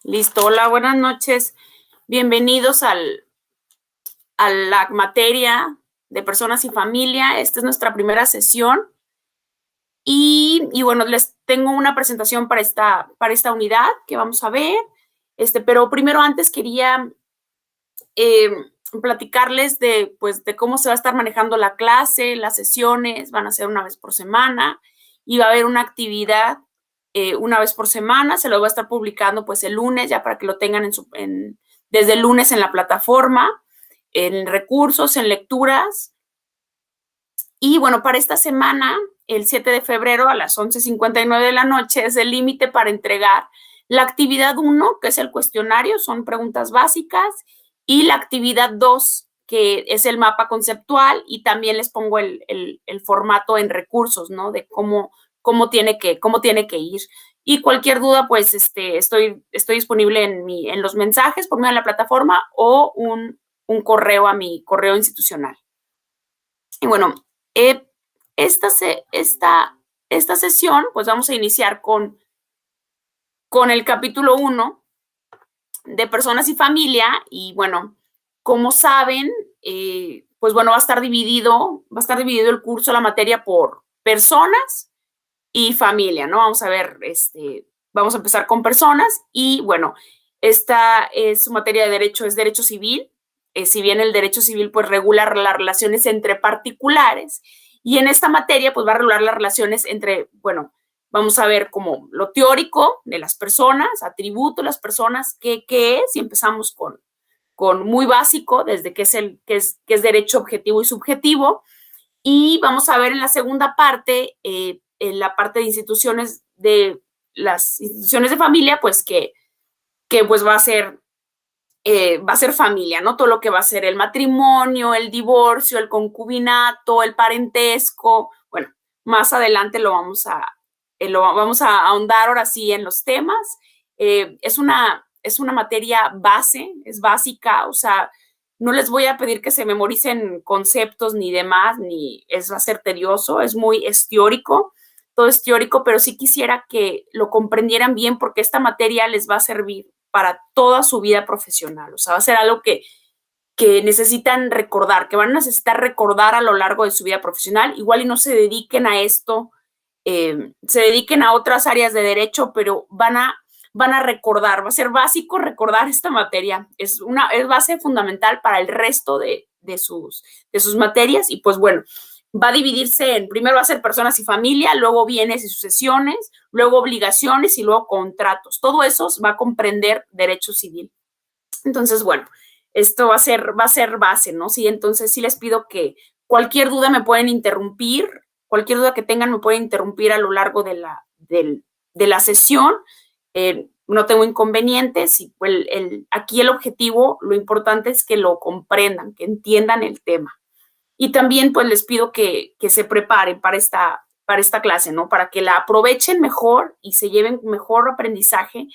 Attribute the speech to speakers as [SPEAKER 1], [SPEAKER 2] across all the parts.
[SPEAKER 1] Listo, hola, buenas noches. Bienvenidos a la materia de personas y familia. Esta es nuestra primera sesión y bueno, les tengo una presentación para esta unidad que vamos a ver. Pero primero antes quería eh, platicarles de cómo se va a estar manejando la clase, las sesiones, van a ser una vez por semana y va a haber una actividad una vez por semana, se lo voy a estar publicando pues el lunes, ya para que lo tengan desde el lunes en la plataforma, en recursos, en lecturas. Y bueno, para esta semana, el 7 de febrero a las 11:59 de la noche es el límite para entregar la actividad 1, que es el cuestionario, son preguntas básicas, y la actividad 2, que es el mapa conceptual, y también les pongo el formato en recursos, ¿no? De cómo tiene que ir. Y cualquier duda, pues estoy disponible en los mensajes por medio de la plataforma o un correo a mi correo institucional. Y bueno, eh, esta sesión, pues vamos a iniciar con el capítulo 1 de personas y familia. Y bueno, como saben, pues bueno, va a estar dividido el curso, la materia, por personas y familia, ¿no? Vamos a ver, vamos a empezar con personas y bueno, esta es su materia de derecho, es derecho civil. Si bien el derecho civil pues regula las relaciones entre particulares, y en esta materia pues va a regular las relaciones entre, bueno, vamos a ver como lo teórico de las personas, atributo de las personas, qué es, y empezamos con muy básico, desde qué es derecho objetivo y subjetivo. Y vamos a ver en la segunda parte, en la parte de las instituciones de familia, pues que pues va a ser familia, ¿no? Todo lo que va a ser el matrimonio, el divorcio, el concubinato, el parentesco. Bueno, más adelante lo vamos a ahondar ahora sí en los temas. Es una materia base, es básica, o sea, no les voy a pedir que se memoricen conceptos ni demás, ni va a ser tedioso, es teórico, todo es teórico, pero sí quisiera que lo comprendieran bien, porque esta materia les va a servir para toda su vida profesional. O sea, va a ser algo que necesitan recordar, que van a necesitar recordar a lo largo de su vida profesional. Igual y no se dediquen a esto, se dediquen a otras áreas de derecho, pero van a recordar, va a ser básico recordar esta materia. Es base fundamental para el resto de sus materias. Y pues bueno, va a dividirse primero va a ser personas y familia, luego bienes y sucesiones, luego obligaciones y luego contratos. Todo eso va a comprender derecho civil. Entonces, bueno, esto va a ser base, ¿no? Sí, entonces sí les pido que cualquier duda me pueden interrumpir, cualquier duda que tengan me pueden interrumpir a lo largo de la sesión. No tengo inconvenientes, y pues aquí el objetivo, lo importante es que lo comprendan, que entiendan el tema. Y también pues les pido que se preparen para esta clase, ¿no? Para que la aprovechen mejor y se lleven mejor aprendizaje,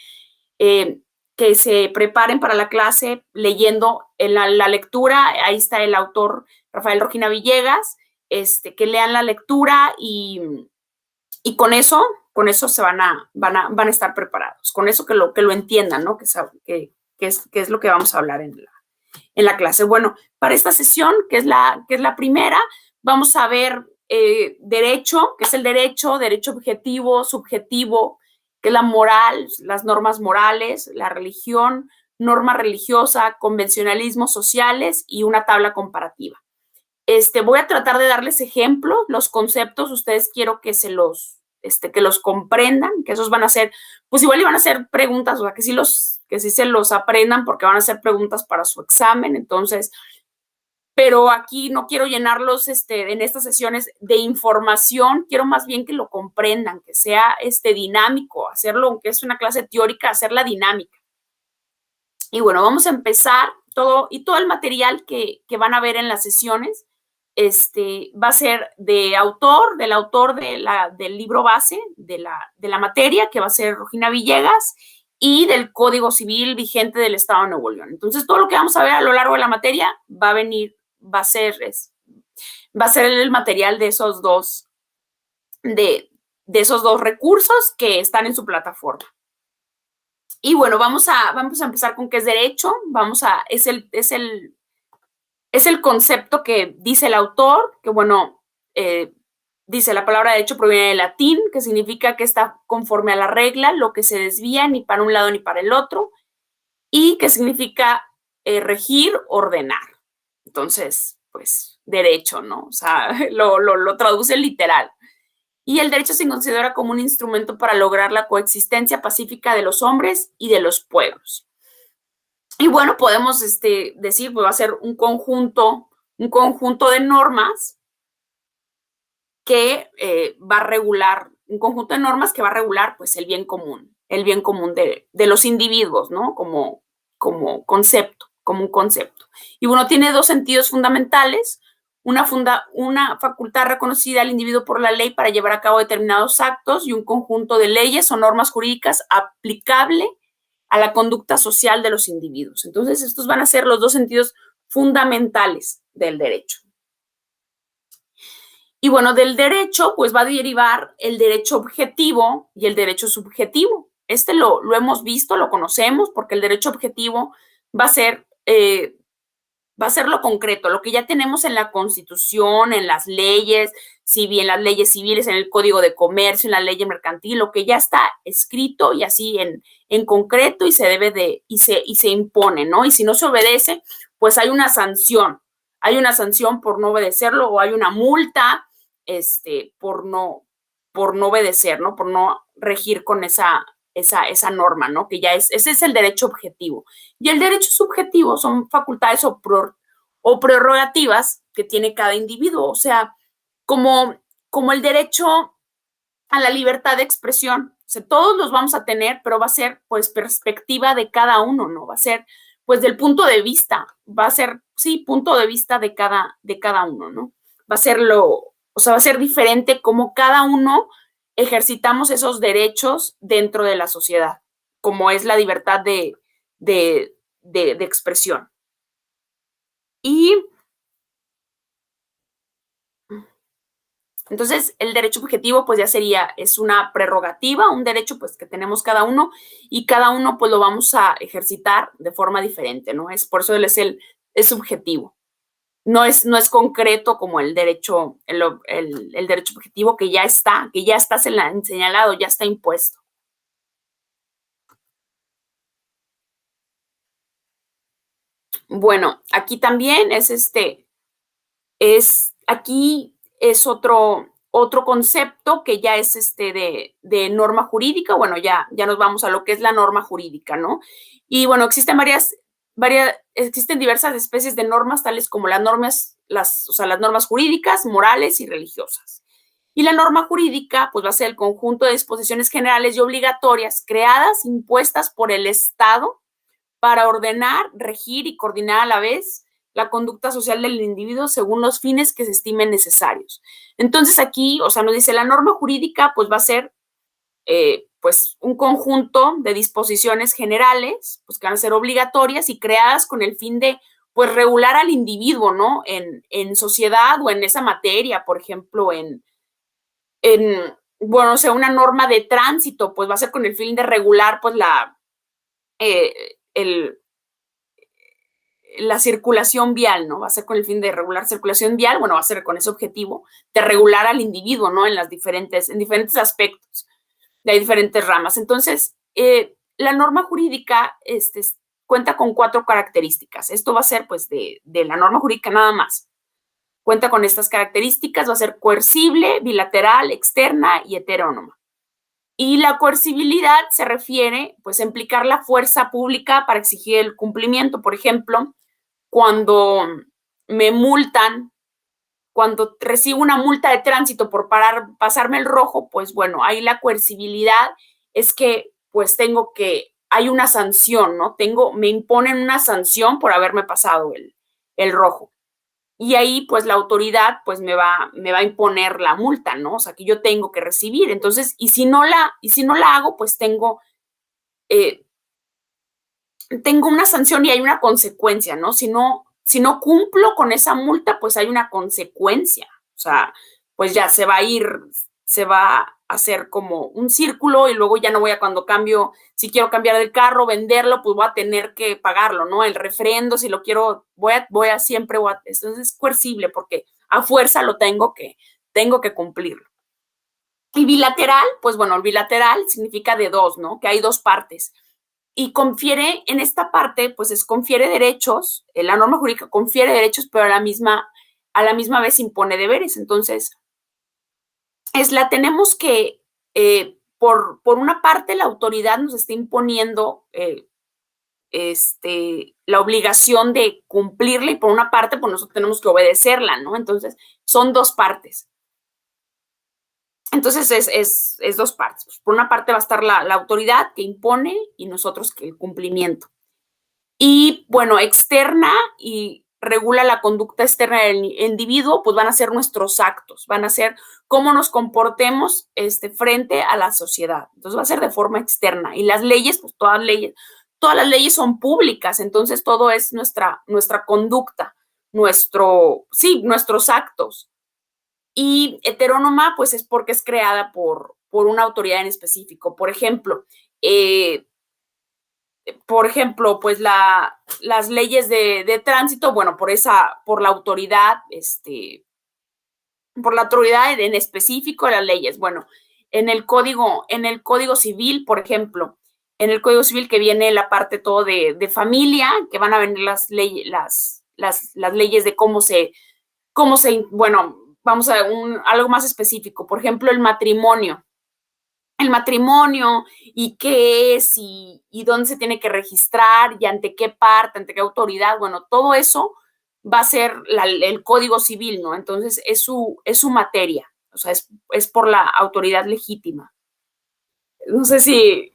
[SPEAKER 1] eh, que se preparen para la clase leyendo en la lectura. Ahí está el autor Rafael Rojina Villegas, que lean la lectura y con eso se van a estar preparados, con eso que lo entiendan, ¿no? Que es lo que vamos a hablar en la clase. Bueno, para esta sesión, que es la primera, vamos a ver derecho, que es el derecho objetivo, subjetivo, que es la moral, las normas morales, la religión, norma religiosa, convencionalismos sociales y una tabla comparativa. Voy a tratar de darles ejemplos, los conceptos, ustedes quiero que los comprendan, que esos van a ser, pues igual iban a ser preguntas, o sea, que sí se los aprendan, porque van a ser preguntas para su examen. Entonces, pero aquí no quiero llenarlos en estas sesiones de información, quiero más bien que lo comprendan, que sea dinámico, hacerlo, aunque es una clase teórica, hacerla dinámica. Y bueno, vamos a empezar todo el material que van a ver en las sesiones. Va a ser del autor del libro base de la materia, que va a ser Rojina Villegas, y del Código Civil vigente del Estado de Nuevo León. Entonces, todo lo que vamos a ver a lo largo de la materia va a ser el material de esos dos recursos que están en su plataforma. Y bueno, vamos a empezar con qué es derecho. Es el concepto que dice el autor, que bueno, dice la palabra derecho proviene del latín, que significa que está conforme a la regla, lo que se desvía ni para un lado ni para el otro, y que significa regir, ordenar. Entonces, pues, derecho, ¿no? O sea, lo traduce literal. Y el derecho se considera como un instrumento para lograr la coexistencia pacífica de los hombres y de los pueblos. Y bueno, podemos decir, pues va a ser un conjunto de normas que va a regular, un conjunto de normas que va a regular pues el bien común de los individuos, ¿no? Como un concepto. Y bueno, tiene dos sentidos fundamentales, una facultad reconocida al individuo por la ley para llevar a cabo determinados actos y un conjunto de leyes o normas jurídicas aplicable a la conducta social de los individuos. Entonces, estos van a ser los dos sentidos fundamentales del derecho. Y bueno, del derecho, pues va a derivar el derecho objetivo y el derecho subjetivo. Lo hemos visto, lo conocemos, porque el derecho objetivo va a ser lo concreto, lo que ya tenemos en la Constitución, en las leyes, en las leyes civiles, en el Código de Comercio, en la ley mercantil, lo que ya está escrito y así en concreto y se impone, ¿no? Y si no se obedece, pues hay una sanción por no obedecerlo o hay una multa por no obedecer, ¿no? Por no regir con esa norma, ¿no? Que ese es el derecho objetivo. Y el derecho subjetivo son facultades o prerrogativas que tiene cada individuo, o sea, como el derecho a la libertad de expresión. O sea, todos los vamos a tener, pero va a ser, pues, perspectiva de cada uno, ¿no? Va a ser, pues, del punto de vista, punto de vista de cada uno, ¿no? Va a ser diferente como cada uno ejercitamos esos derechos dentro de la sociedad, como es la libertad de expresión. Y entonces el derecho objetivo pues ya es una prerrogativa, un derecho pues que tenemos cada uno y cada uno pues lo vamos a ejercitar de forma diferente, ¿no? Por eso él es subjetivo. No es concreto como el derecho objetivo que ya está señalado, ya está impuesto. Bueno, aquí también aquí es otro concepto que ya es de norma jurídica. Bueno, ya nos vamos a lo que es la norma jurídica, ¿no? Y bueno, existen diversas especies de normas, tales como las normas jurídicas, morales y religiosas. Y la norma jurídica, pues va a ser el conjunto de disposiciones generales y obligatorias creadas, impuestas por el Estado para ordenar, regir y coordinar a la vez la conducta social del individuo según los fines que se estimen necesarios. Entonces aquí, o sea, nos dice la norma jurídica, pues va a ser pues un conjunto de disposiciones generales, pues que van a ser obligatorias y creadas con el fin de pues regular al individuo, ¿no? En sociedad o en esa materia, por ejemplo, bueno, o sea, una norma de tránsito, pues va a ser con el fin de regular pues la circulación vial, ¿no? Va a ser con el fin de regular circulación vial, bueno, va a ser con ese objetivo de regular al individuo, ¿no? En diferentes aspectos, de diferentes ramas. Entonces, la norma jurídica cuenta con 4 características. Esto va a ser, pues, de la norma jurídica nada más. Cuenta con estas características, va a ser coercible, bilateral, externa y heterónoma. Y la coercibilidad se refiere, pues, a implicar la fuerza pública para exigir el cumplimiento. Por ejemplo, cuando me multan, cuando recibo una multa de tránsito por pasarme el rojo, pues bueno, ahí la coercibilidad es que pues hay una sanción, ¿no? Me imponen una sanción por haberme pasado el rojo. Y ahí pues la autoridad pues me va a imponer la multa, ¿no? O sea, que yo tengo que recibir. Entonces, y si no la hago, pues tengo una sanción y hay una consecuencia, ¿no? Si no cumplo con esa multa, pues hay una consecuencia. O sea, pues ya se va hacer como un círculo y luego ya no voy a cuando cambio, si quiero cambiar el carro, venderlo, pues voy a tener que pagarlo, ¿no? El refrendo, si lo quiero, entonces es coercible porque a fuerza lo tengo que cumplirlo. Y bilateral, pues bueno, el bilateral significa de dos, ¿no? Que hay dos partes. Y confiere, en esta parte, pues confiere derechos, la norma jurídica confiere derechos, pero a la misma vez impone deberes. Entonces, tenemos que, por una parte, la autoridad nos está imponiendo la obligación de cumplirla y por una parte, pues nosotros tenemos que obedecerla, ¿no? Entonces, son dos partes. Entonces, es dos partes. Por una parte va a estar la autoridad que impone y nosotros que el cumplimiento. Y, bueno, externa y regula la conducta externa del individuo, pues van a ser nuestros actos, van a ser cómo nos comportemos frente a la sociedad. Entonces va a ser de forma externa. Y las leyes, pues todas las leyes son públicas, entonces todo es nuestra conducta, nuestros actos. Y heterónoma, pues es porque es creada por una autoridad en específico. Por ejemplo, pues las leyes de tránsito, bueno, por la autoridad, por la autoridad en específico de las leyes. Bueno, en el código civil, por ejemplo, en el código civil que viene la parte todo de familia, que van a venir las leyes de bueno, vamos a algo más específico, por ejemplo, el matrimonio y qué es y dónde se tiene que registrar y ante qué parte, ante qué autoridad, bueno, todo eso va a ser el Código Civil, ¿no? Entonces es su materia, o sea, es por la autoridad legítima. No sé si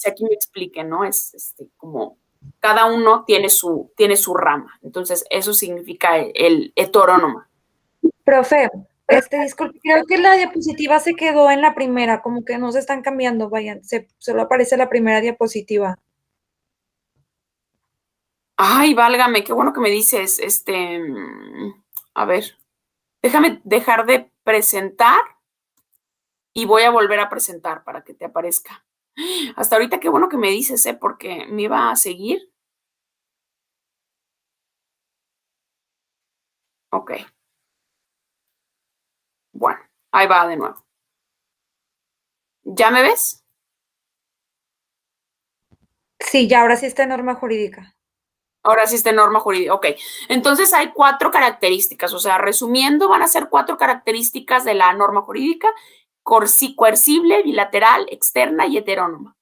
[SPEAKER 1] aquí me expliquen, ¿no? Es como cada uno tiene su rama, entonces eso significa el heterónomo.
[SPEAKER 2] Profe, disculpe, creo que la diapositiva se quedó en la primera, como que no se están cambiando, vayan, solo aparece la primera diapositiva.
[SPEAKER 1] Ay, válgame, qué bueno que me dices, a ver, déjame dejar de presentar y voy a volver a presentar para que te aparezca. Hasta ahorita qué bueno que me dices, porque me iba a seguir. Ok. Bueno, ahí va de nuevo. ¿Ya me ves?
[SPEAKER 2] Sí, ya ahora sí está en norma jurídica.
[SPEAKER 1] Ahora sí está en norma jurídica. Ok. Entonces hay 4 características. O sea, resumiendo, van a ser 4 características de la norma jurídica: coercible, bilateral, externa y heterónoma.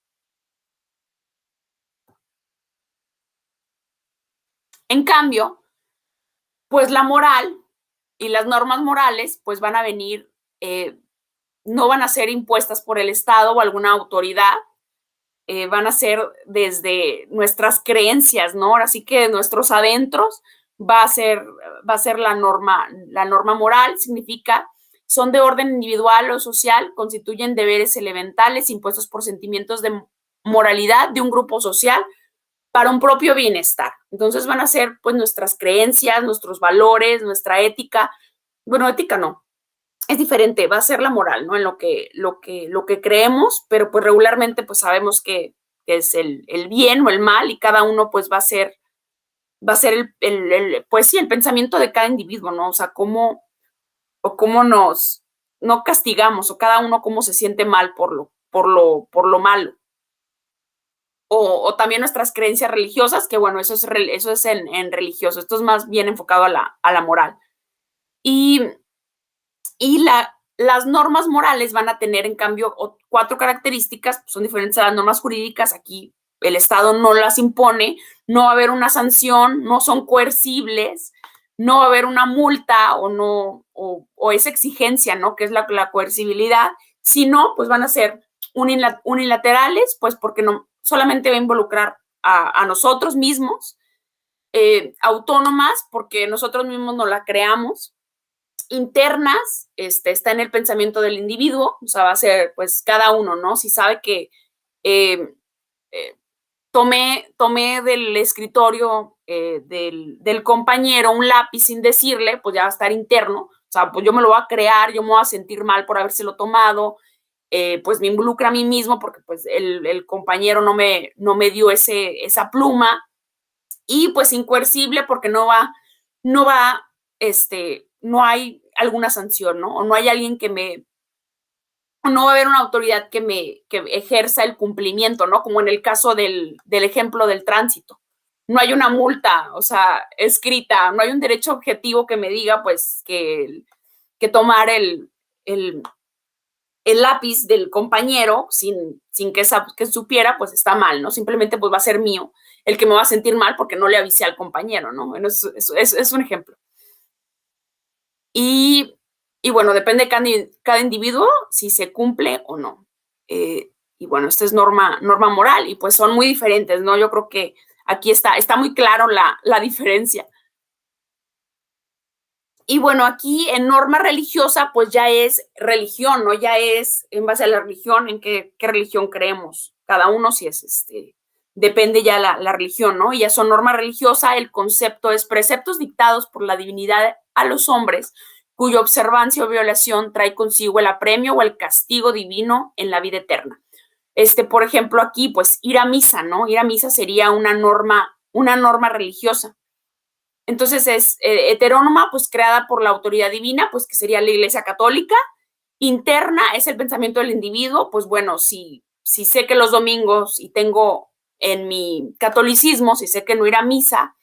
[SPEAKER 1] En cambio, pues la moral y las normas morales, pues van a venir, no van a ser impuestas por el Estado o alguna autoridad, van a ser desde nuestras creencias, ¿no? Así que nuestros adentros va a ser la norma moral, significa son de orden individual o social, constituyen deberes elementales impuestos por sentimientos de moralidad de un grupo social para un propio bienestar. Entonces van a ser pues nuestras creencias, nuestros valores, nuestra ética. Bueno, ética no, es diferente, va a ser la moral, ¿no? En lo que creemos, pero pues regularmente pues sabemos que es el bien o el mal y cada uno pues va a ser pues sí, el pensamiento de cada individuo, ¿no? O sea, cómo nos no castigamos o cada uno cómo se siente mal por lo malo. O también nuestras creencias religiosas, que bueno, eso es en religioso, esto es más bien enfocado a la moral. Y las normas morales van a tener, en cambio, 4 características, son diferentes a las normas jurídicas. Aquí el Estado no las impone, no va a haber una sanción, no son coercibles, no va a haber una multa o esa exigencia, ¿no? Que es la coercibilidad, sino pues van a ser unilaterales, pues porque no solamente va a involucrar a nosotros mismos, autónomas, porque nosotros mismos no la creamos, internas, está en el pensamiento del individuo, o sea, va a ser pues cada uno, ¿no? Si sabe que tomé del escritorio del compañero un lápiz sin decirle, pues ya va a estar interno, o sea, pues yo me lo voy a crear, yo me voy a sentir mal por habérselo tomado, pues me involucra a mí mismo porque pues el compañero no me dio esa pluma, y pues incoercible porque no hay alguna sanción, ¿no? O no hay alguien no va a haber una autoridad que ejerza el cumplimiento, ¿no? Como en el caso del ejemplo del tránsito. No hay una multa, o sea, escrita, no hay un derecho objetivo que me diga, pues, que tomar el lápiz del compañero sin que supiera, pues está mal, ¿no? Simplemente pues va a ser mío el que me va a sentir mal porque no le avisé al compañero, ¿no? Bueno, es un ejemplo. Y bueno, depende de cada individuo si se cumple o no. Y bueno, esta es norma moral y pues son muy diferentes, ¿no? Yo creo que aquí está muy claro la diferencia. Y bueno, aquí en norma religiosa, pues ya es religión, ¿no? Ya es en base a la religión, en qué religión creemos. Cada uno si es depende ya la religión, ¿no? Y ya son norma religiosa, el concepto es preceptos dictados por la divinidad a los hombres, cuya observancia o violación trae consigo el apremio o el castigo divino en la vida eterna. Por ejemplo, aquí, pues ir a misa, ¿no? Ir a misa sería una norma religiosa. Entonces es heterónoma, pues creada por la autoridad divina, pues que sería la Iglesia Católica. Interna es el pensamiento del individuo, pues bueno, si sé que los domingos y tengo en mi catolicismo, si sé que no ir a misa,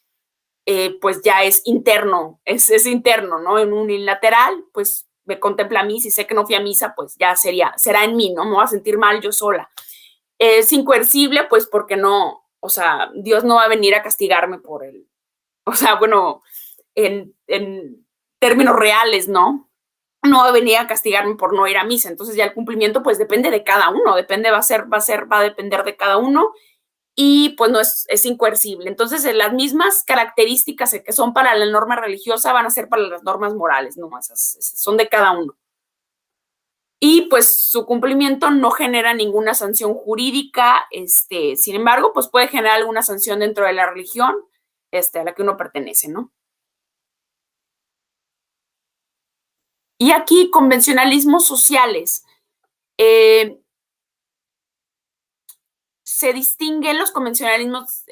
[SPEAKER 1] pues ya es interno, es interno, ¿no? En un unilateral, pues me contempla a mí, si sé que no fui a misa, pues ya será en mí, ¿no? Me voy a sentir mal yo sola. Es incoercible, pues porque no, o sea, Dios no va a venir a castigarme por él. O sea, bueno, en términos reales, ¿no? No va a venir a castigarme por no ir a misa. Entonces ya el cumplimiento pues depende de cada uno, va a depender de cada uno y pues no es incoercible. Entonces las mismas características que son para la norma religiosa van a ser para las normas morales, ¿no? Esas son de cada uno. Y pues su cumplimiento no genera ninguna sanción jurídica, sin embargo, pues puede generar alguna sanción dentro de la religión, a la que uno pertenece, ¿no? Y aquí, convencionalismos sociales. Se distinguen los convencionalismos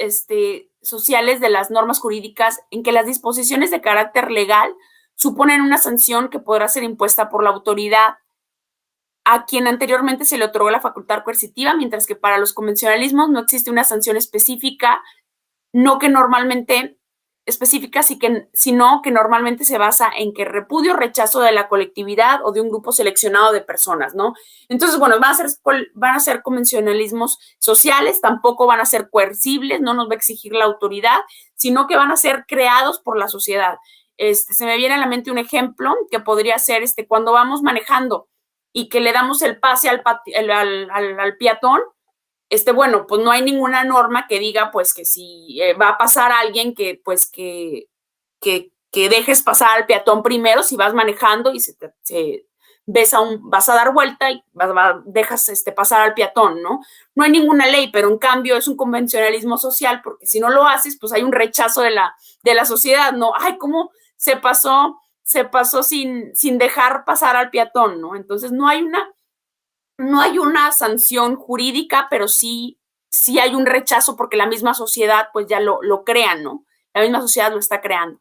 [SPEAKER 1] sociales de las normas jurídicas en que las disposiciones de carácter legal suponen una sanción que podrá ser impuesta por la autoridad a quien anteriormente se le otorgó la facultad coercitiva, mientras que para los convencionalismos no existe una sanción específica, no que normalmente específica, sino que normalmente se basa en que repudio o rechazo de la colectividad o de un grupo seleccionado de personas, ¿no? Entonces, bueno, van a ser convencionalismos sociales, tampoco van a ser coercibles, no nos va a exigir la autoridad, sino que van a ser creados por la sociedad. Se me viene a la mente un ejemplo que podría ser cuando vamos manejando y que le damos el pase al peatón, bueno, pues no hay ninguna norma que diga, pues, que si va a pasar alguien que, pues, que dejes pasar al peatón primero si vas manejando y vas a dar vuelta y dejas pasar al peatón, ¿no? No hay ninguna ley, pero en cambio es un convencionalismo social, porque si no lo haces, pues hay un rechazo de la sociedad, ¿no? Ay, ¿cómo se pasó sin dejar pasar al peatón, ¿no? Entonces no hay una sanción jurídica, pero sí hay un rechazo porque la misma sociedad pues ya lo crea, ¿no? La misma sociedad lo está creando.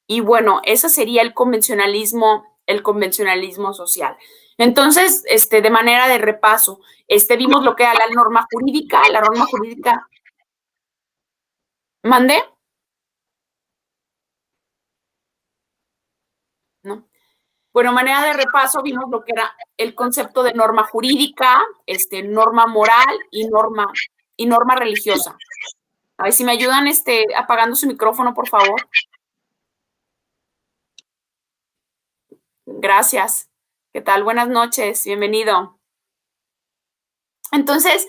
[SPEAKER 1] Y bueno, ese sería el convencionalismo social. Entonces, de manera de repaso, vimos lo que era la norma jurídica. ¿Mandé? ¿No? Bueno, manera de repaso, vimos lo que era el concepto de norma jurídica, norma moral y norma religiosa. A ver si me ayudan apagando su micrófono, por favor. Gracias. ¿Qué tal? Buenas noches. Bienvenido. Entonces,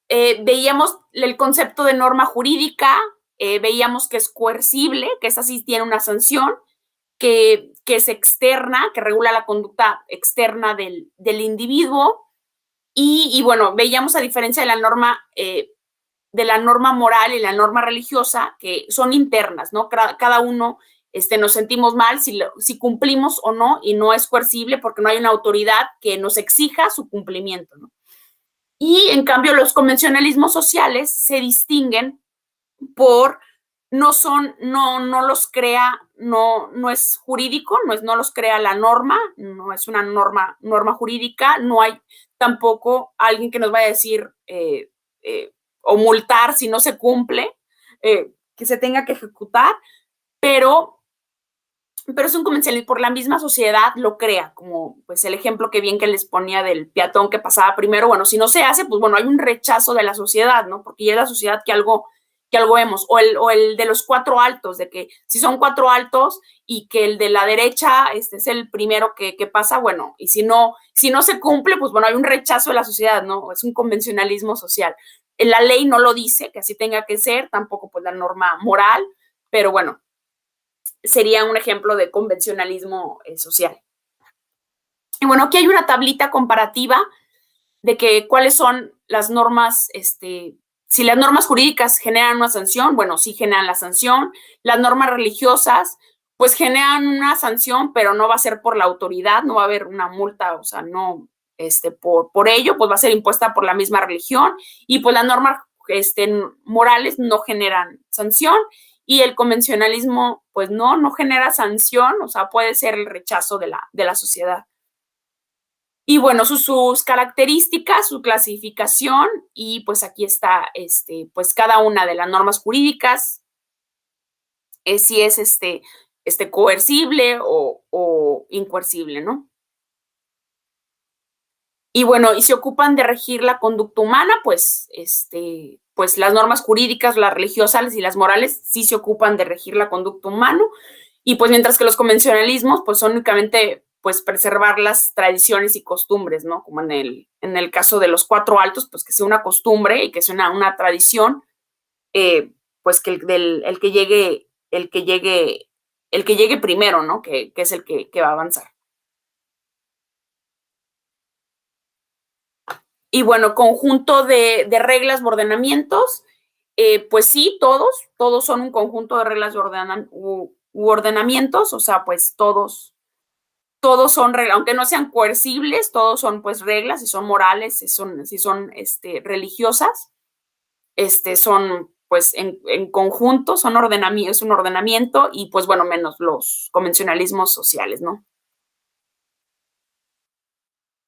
[SPEAKER 1] veíamos el concepto de norma jurídica, veíamos que es coercible, que esa sí tiene una sanción, que es externa, que regula la conducta externa del individuo. Y bueno, veíamos a diferencia de la norma moral y la norma religiosa, que son internas, ¿no? Cada uno nos sentimos mal si cumplimos o no, y no es coercible porque no hay una autoridad que nos exija su cumplimiento, ¿no? Y en cambio los convencionalismos sociales se distinguen por no los crea, no es jurídico, no los crea la norma, no es una norma jurídica, no hay tampoco alguien que nos vaya a decir o multar si no se cumple, que se tenga que ejecutar, pero es un convencionalismo, por la misma sociedad lo crea, como pues el ejemplo que bien que les ponía del peatón que pasaba primero. Bueno, si no se hace, pues bueno, hay un rechazo de la sociedad, ¿no? Porque ya es la sociedad que algo vemos, o el de los 4 altos, de que si son 4 altos y que el de la derecha es el primero que pasa, bueno, y si no se cumple, pues bueno, hay un rechazo de la sociedad, ¿no? Es un convencionalismo social. La ley no lo dice, que así tenga que ser, tampoco pues la norma moral, pero bueno, sería un ejemplo de convencionalismo social. Y bueno, aquí hay una tablita comparativa de que cuáles son las normas, si las normas jurídicas generan una sanción, bueno, sí generan la sanción. Las normas religiosas, pues generan una sanción, pero no va a ser por la autoridad, no va a haber una multa, o sea, no, por ello, pues va a ser impuesta por la misma religión. Y pues las normas morales no generan sanción, y el convencionalismo, pues no genera sanción, o sea, puede ser el rechazo de la sociedad. Y bueno, sus características, su clasificación, y pues aquí está, pues cada una de las normas jurídicas, si es coercible o incoercible, ¿no? Y bueno, y se ocupan de regir la conducta humana, pues, pues las normas jurídicas, las religiosas y las morales sí se ocupan de regir la conducta humana, y pues mientras que los convencionalismos, pues son únicamente pues preservar las tradiciones y costumbres, ¿no? Como en el caso de los 4 altos, pues que sea una costumbre y que sea una tradición, pues que el que llegue primero, ¿no? Que es el que va a avanzar. Y bueno, conjunto de reglas u ordenamientos, pues sí, todos son un conjunto de reglas u ordenamientos, o sea, pues todos son reglas, aunque no sean coercibles, todos son pues reglas, si son morales, si son religiosas, son pues en conjunto, es un ordenamiento, y pues bueno, menos los convencionalismos sociales, ¿no?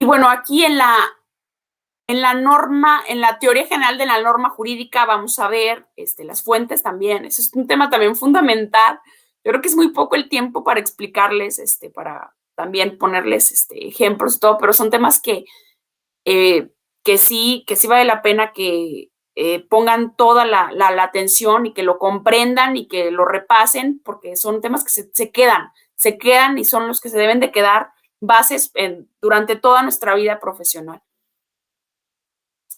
[SPEAKER 1] Y bueno, aquí en la norma, en la teoría general de la norma jurídica, vamos a ver las fuentes también. Ese es un tema también fundamental. Yo creo que es muy poco el tiempo para explicarles, para también ponerles ejemplos y todo, pero son temas que sí vale la pena que pongan toda la atención y que lo comprendan y que lo repasen, porque son temas que se quedan y son los que se deben de quedar bases durante toda nuestra vida profesional.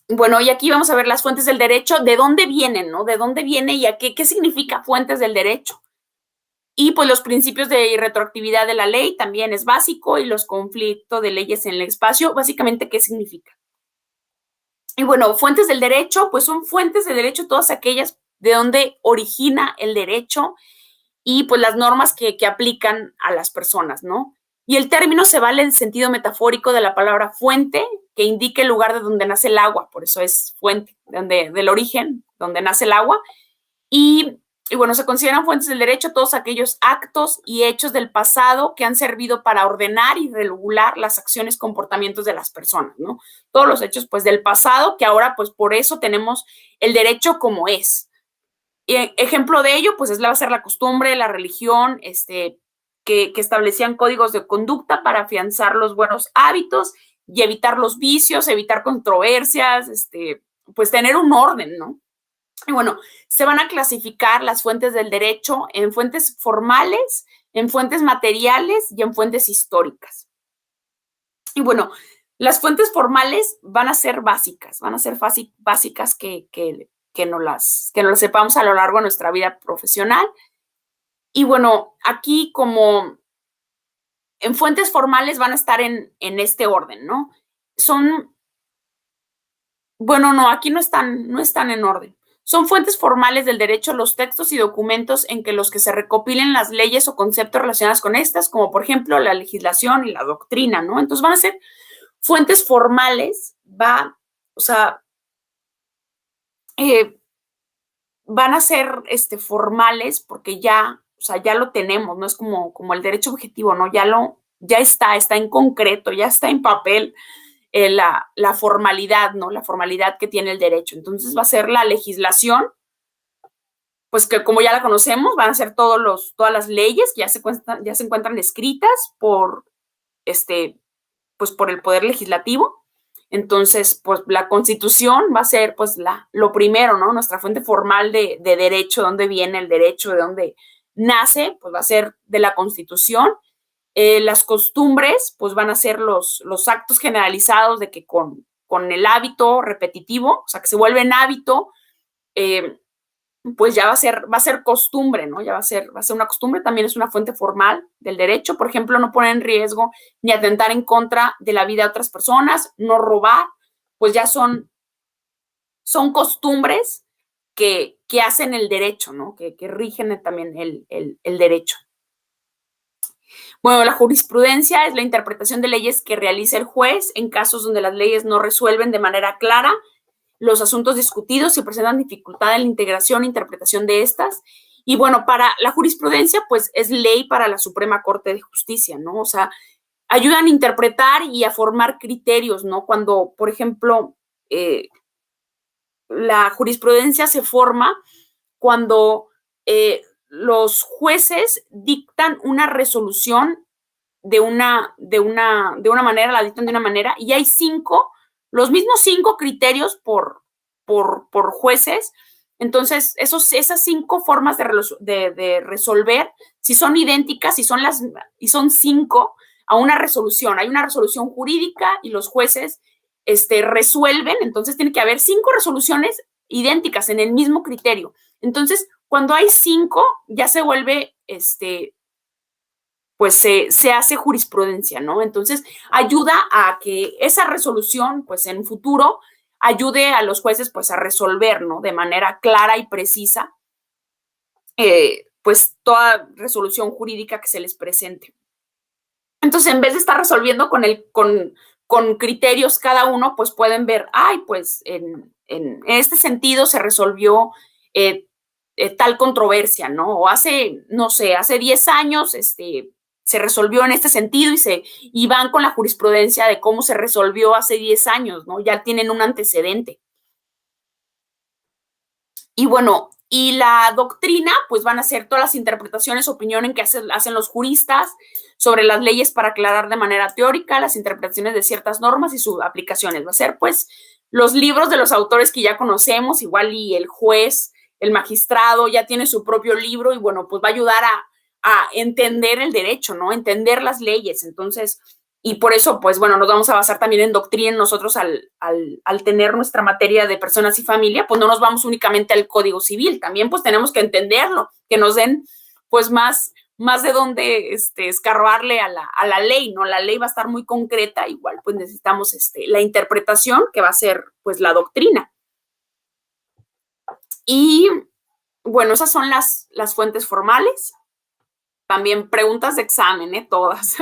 [SPEAKER 1] Bueno, y aquí vamos a ver las fuentes del derecho, de dónde vienen, ¿no? De dónde viene y a qué significa fuentes del derecho. Y pues los principios de irretroactividad de la ley también es básico, y los conflictos de leyes en el espacio, básicamente, ¿qué significa? Y bueno, fuentes del derecho, pues son fuentes de derecho todas aquellas de donde origina el derecho y pues las normas que aplican a las personas, ¿no? Y el término se vale en sentido metafórico de la palabra fuente, que indica el lugar de donde nace el agua, por eso es fuente, del origen, donde nace el agua. Y bueno, se consideran fuentes del derecho todos aquellos actos y hechos del pasado que han servido para ordenar y regular las acciones y comportamientos de las personas, ¿no? Todos los hechos, pues, del pasado, que ahora, pues, por eso tenemos el derecho como es. Y ejemplo de ello, pues, va a ser la costumbre, la religión, que establecían códigos de conducta para afianzar los buenos hábitos y evitar los vicios, evitar controversias, pues, tener un orden, ¿no? Y bueno, se van a clasificar las fuentes del derecho en fuentes formales, en fuentes materiales y en fuentes históricas. Y bueno, las fuentes formales van a ser básicas, que no las sepamos a lo largo de nuestra vida profesional. Y bueno, aquí como en fuentes formales van a estar en este orden, ¿no? Bueno, no, aquí no están en orden. Son fuentes formales del derecho los textos y documentos en que los que se recopilen las leyes o conceptos relacionados con estas, como por ejemplo la legislación y la doctrina, ¿no? Entonces van a ser fuentes formales, van a ser formales porque ya, ya lo tenemos, no es como el derecho objetivo, ¿no? Ya está en concreto, ya está en papel la formalidad, ¿no? La formalidad que tiene el derecho. Entonces va a ser la legislación, pues que como ya la conocemos, van a ser todas las leyes que ya se encuentran escritas pues por el Poder Legislativo. Entonces, pues la Constitución va a ser pues lo primero, ¿no? Nuestra fuente formal de derecho, de dónde viene el derecho, de dónde nace, pues va a ser de la Constitución. Las costumbres, pues van a ser los actos generalizados de que con el hábito repetitivo, o sea, que se vuelve en hábito, pues ya va a ser costumbre, ¿no? Ya va a ser una costumbre, también es una fuente formal del derecho. Por ejemplo, no poner en riesgo ni atentar en contra de la vida de otras personas, no robar, pues ya son costumbres que hacen el derecho, ¿no? Que rigen también el derecho. Bueno, la jurisprudencia es la interpretación de leyes que realiza el juez en casos donde las leyes no resuelven de manera clara los asuntos discutidos y presentan dificultad en la integración e interpretación de estas. Y bueno, para la jurisprudencia, pues es ley para la Suprema Corte de Justicia, ¿no? O sea, ayudan a interpretar y a formar criterios, ¿no? Cuando, por ejemplo, la jurisprudencia se forma cuando los jueces dictan una resolución de una manera, la dictan de una manera, y hay los mismos 5 criterios por jueces. Entonces, esas 5 formas de resolver, si son idénticas, si son 5 a una resolución, hay una resolución jurídica y los jueces resuelven, entonces tiene que haber 5 resoluciones idénticas en el mismo criterio. Entonces, cuando hay 5, ya se vuelve pues se hace jurisprudencia, ¿no? Entonces, ayuda a que esa resolución, pues en futuro, ayude a los jueces, pues a resolver, ¿no? De manera clara y precisa, pues toda resolución jurídica que se les presente. Entonces, en vez de estar resolviendo con criterios cada uno, pues pueden ver, pues en este sentido se resolvió tal controversia, ¿no? O hace 10 años, se resolvió en este sentido y van con la jurisprudencia de cómo se resolvió hace 10 años, ¿no? Ya tienen un antecedente. Y bueno, y la doctrina, pues van a ser todas las interpretaciones, opiniones que hacen los juristas sobre las leyes para aclarar de manera teórica las interpretaciones de ciertas normas y sus aplicaciones. Va a ser, pues, los libros de los autores que ya conocemos, igual y el juez, el magistrado ya tiene su propio libro y bueno, pues va a ayudar a entender el derecho, ¿no? Entender las leyes. Entonces, y por eso, pues bueno, nos vamos a basar también en doctrina. Nosotros al tener nuestra materia de personas y familia, pues no nos vamos únicamente al Código Civil, también pues tenemos que entenderlo, que nos den pues más de dónde escarbarle a la ley, ¿no? La ley va a estar muy concreta, igual pues necesitamos la interpretación que va a ser pues la doctrina. Y bueno, esas son las fuentes formales. También preguntas de examen, todas.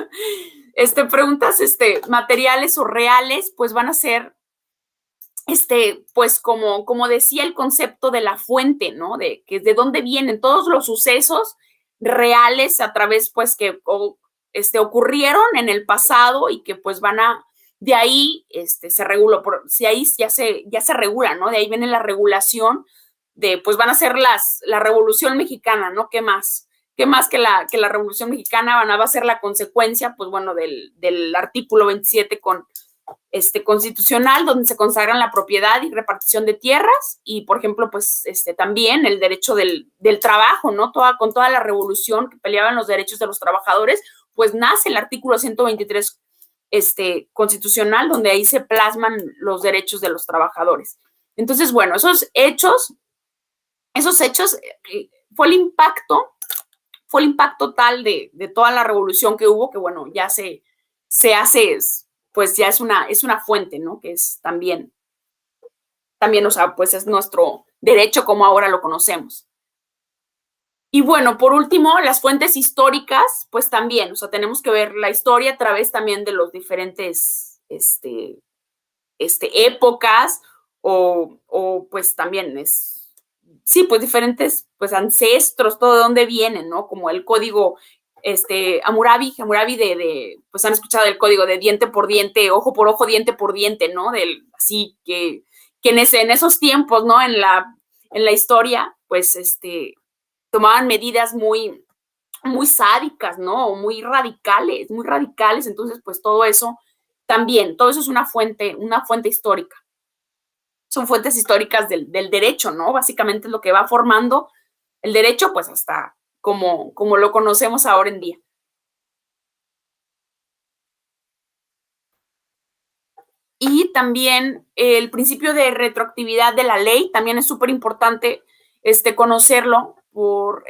[SPEAKER 1] Preguntas materiales o reales, pues van a ser, pues como decía el concepto de la fuente, ¿no? De dónde vienen todos los sucesos reales a través, pues, que ocurrieron en el pasado y que, pues, de ahí se regula, si ahí ya se regula, ¿no? De ahí viene la regulación pues, van a ser la Revolución Mexicana, ¿no? ¿Qué más? ¿Qué más que la Revolución Mexicana va a ser la consecuencia, pues bueno, del artículo 27 constitucional, donde se consagran la propiedad y repartición de tierras y, por ejemplo, pues también el derecho del trabajo, ¿no? Con toda la revolución que peleaban los derechos de los trabajadores, pues nace el artículo 123 constitucional, donde ahí se plasman los derechos de los trabajadores. Entonces, bueno, esos hechos fue el impacto tal de toda la revolución que hubo, que bueno, ya se hace, pues ya es una fuente, ¿no? Que es también, o sea, pues es nuestro derecho como ahora lo conocemos. Y bueno, por último, las fuentes históricas, pues también, o sea, tenemos que ver la historia a través también de los diferentes épocas o pues también sí, pues diferentes pues ancestros, todo de dónde vienen, ¿no? Como el código Hammurabi pues han escuchado el código de diente por diente, ojo por ojo, diente por diente, ¿no? Así que en esos tiempos, ¿no? En la historia, pues tomaban medidas muy, muy sádicas, ¿no? O muy radicales, entonces pues todo eso también, todo eso es una fuente histórica. Son fuentes históricas del derecho, ¿no? Básicamente es lo que va formando el derecho, pues hasta como lo conocemos ahora en día. Y también el principio de retroactividad de la ley, también es súper importante conocerlo,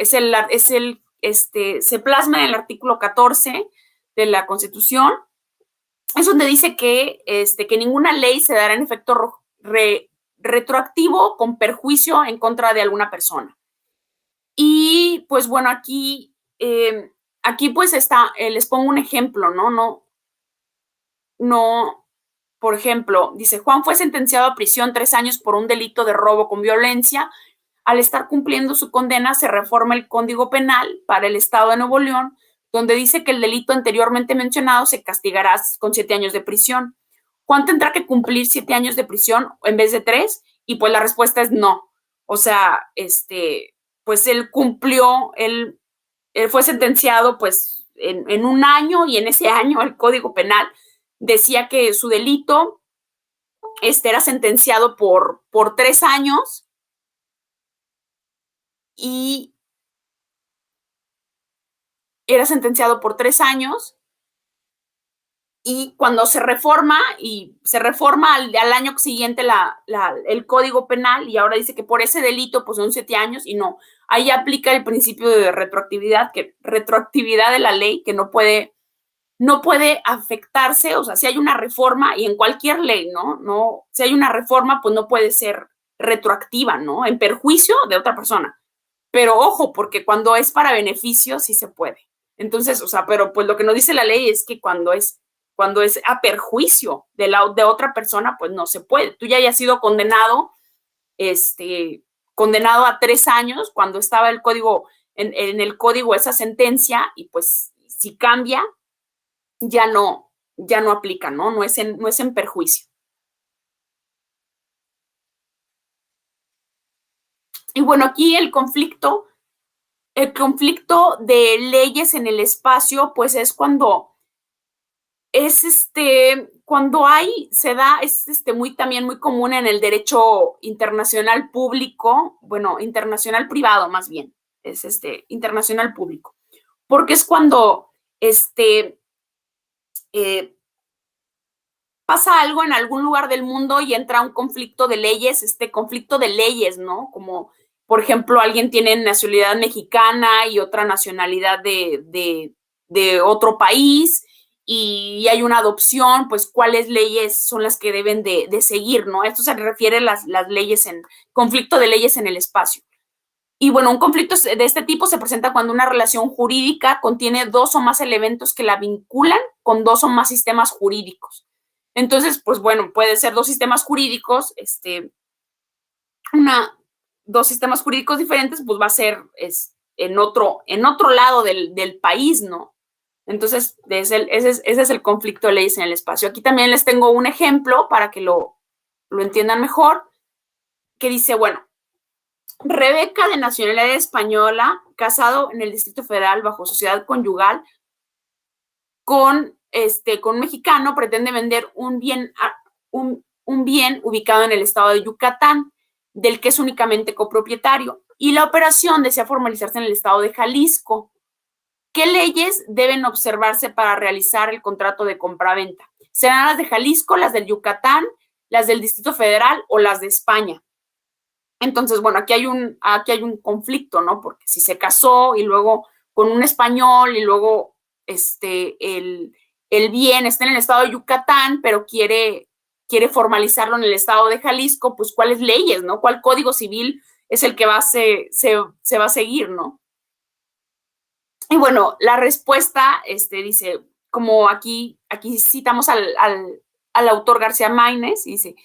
[SPEAKER 1] se plasma en el artículo 14 de la Constitución, es donde dice que ninguna ley se dará en efecto retroactivo con perjuicio en contra de alguna persona. Y pues bueno, aquí pues les pongo un ejemplo, no, por ejemplo, dice, Juan fue sentenciado a prisión 3 años por un delito de robo con violencia. Al estar cumpliendo su condena, se reforma el Código Penal para el Estado de Nuevo León, donde dice que el delito anteriormente mencionado se castigará con 7 años de prisión. Juan tendrá que cumplir 7 años de prisión en vez de 3, y pues la respuesta es no. O sea, pues él cumplió, él fue sentenciado pues en un año, y en ese año el Código Penal decía que su delito era sentenciado por 3 años, y era sentenciado por 3 años, y cuando se reforma al año siguiente el Código Penal, y ahora dice que por ese delito pues son 7 años, y no, ahí aplica el principio de retroactividad de la ley, que no puede afectarse, o sea, si hay una reforma, y en cualquier ley, ¿no? Si hay una reforma, pues no puede ser retroactiva, ¿no? En perjuicio de otra persona. Pero ojo, porque cuando es para beneficio, sí se puede. Entonces, o sea, pero pues lo que nos dice la ley es que cuando es a perjuicio de otra persona, pues no se puede. Tú ya hayas sido condenado a 3 años cuando estaba el código, en el código esa sentencia, y pues si cambia, ya no aplica, ¿no? No es en perjuicio. Y bueno, aquí el conflicto de leyes en el espacio, pues es cuando también muy común en el derecho internacional público, bueno, internacional privado más bien, es internacional público, porque es cuando pasa algo en algún lugar del mundo y entra un conflicto de leyes, ¿no? Como, por ejemplo, alguien tiene nacionalidad mexicana y otra nacionalidad de otro país, y hay una adopción, pues cuáles leyes son las que deben de seguir, ¿no? Esto se refiere a las leyes conflicto de leyes en el espacio. Y bueno, un conflicto de este tipo se presenta cuando una relación jurídica contiene 2 o más elementos que la vinculan con 2 o más sistemas jurídicos. Entonces, pues bueno, puede ser 2 sistemas jurídicos, 2 sistemas jurídicos diferentes, pues va a ser en otro lado del país, ¿no? Entonces, ese es el conflicto de leyes en el espacio. Aquí también les tengo un ejemplo para que lo entiendan mejor, que dice, bueno, Rebeca, de nacionalidad española, casado en el Distrito Federal bajo sociedad conyugal con un mexicano, pretende vender un bien ubicado en el estado de Yucatán, del que es únicamente copropietario, y la operación desea formalizarse en el estado de Jalisco. ¿Qué leyes deben observarse para realizar el contrato de compraventa? ¿Serán las de Jalisco, las del Yucatán, las del Distrito Federal o las de España? Entonces, bueno, aquí hay un conflicto, ¿no? Porque si se casó y luego con un español, y luego el bien está en el estado de Yucatán, pero quiere quiere formalizarlo en el estado de Jalisco, pues cuáles leyes, ¿no? ¿Cuál código civil es el que se va a seguir, ¿no? Y bueno, la respuesta dice, como aquí citamos al autor García Maínez, dice,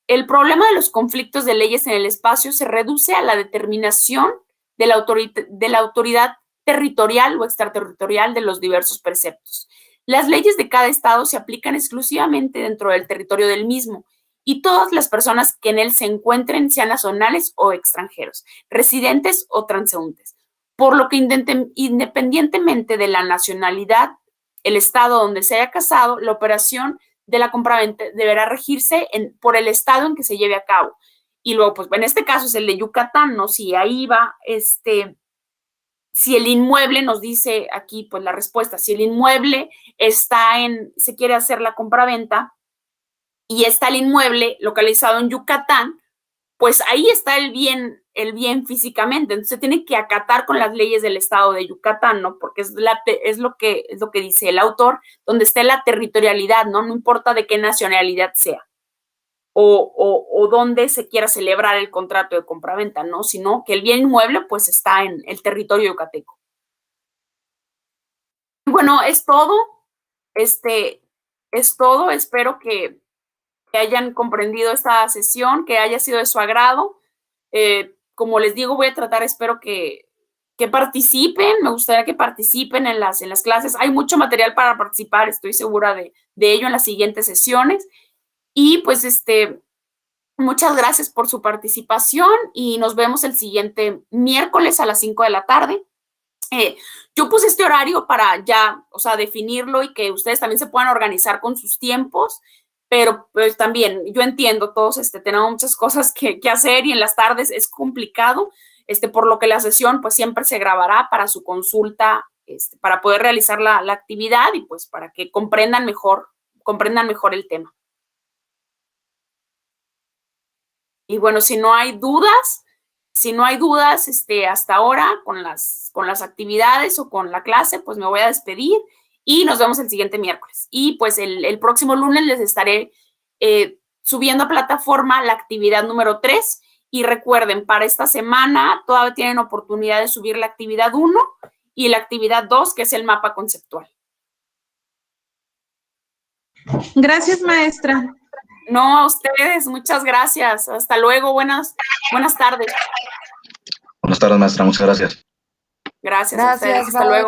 [SPEAKER 1] el problema de los conflictos de leyes en el espacio se reduce a la determinación de la autoridad territorial o extraterritorial de los diversos preceptos. Las leyes de cada estado se aplican exclusivamente dentro del territorio del mismo y todas las personas que en él se encuentren, sean nacionales o extranjeros, residentes o transeúntes. Por lo que independientemente de la nacionalidad, el estado donde se haya casado, la operación de la compraventa deberá regirse por el estado en que se lleve a cabo. Y luego, pues en este caso es el de Yucatán, ¿no? Si ahí va, si el inmueble, nos dice aquí, pues la respuesta, si el inmueble se quiere hacer la compraventa y está el inmueble localizado en Yucatán, pues ahí está el bien físicamente, entonces se tiene que acatar con las leyes del estado de Yucatán, ¿no? Porque es lo que dice el autor, donde esté la territorialidad, ¿no? No importa de qué nacionalidad sea o dónde se quiera celebrar el contrato de compraventa, ¿no? Sino que el bien inmueble pues está en el territorio yucateco. Bueno, es todo. Es todo. Espero que hayan comprendido esta sesión, que haya sido de su agrado. Como les digo, voy a tratar, espero que participen, me gustaría que participen en las clases. Hay mucho material para participar, estoy segura de ello en las siguientes sesiones. Y pues muchas gracias por su participación y nos vemos el siguiente miércoles a las 5 de la tarde. Yo puse este horario para ya, o sea, definirlo y que ustedes también se puedan organizar con sus tiempos, pero pues también yo entiendo, todos tenemos muchas cosas que hacer y en las tardes es complicado, por lo que la sesión pues siempre se grabará para su consulta, para poder realizar la actividad y pues para que comprendan mejor el tema. Y bueno, si no hay dudas, hasta ahora con las actividades o con la clase, pues me voy a despedir y nos vemos el siguiente miércoles. Y pues el próximo lunes les estaré subiendo a plataforma la actividad número 3. Y recuerden, para esta semana todavía tienen oportunidad de subir la actividad 1 y la actividad 2, que es el mapa conceptual.
[SPEAKER 3] Gracias, maestra.
[SPEAKER 1] No, a ustedes, muchas gracias. Hasta luego, buenas tardes.
[SPEAKER 4] Buenas tardes, maestra, muchas gracias.
[SPEAKER 1] Gracias a ustedes, hasta luego.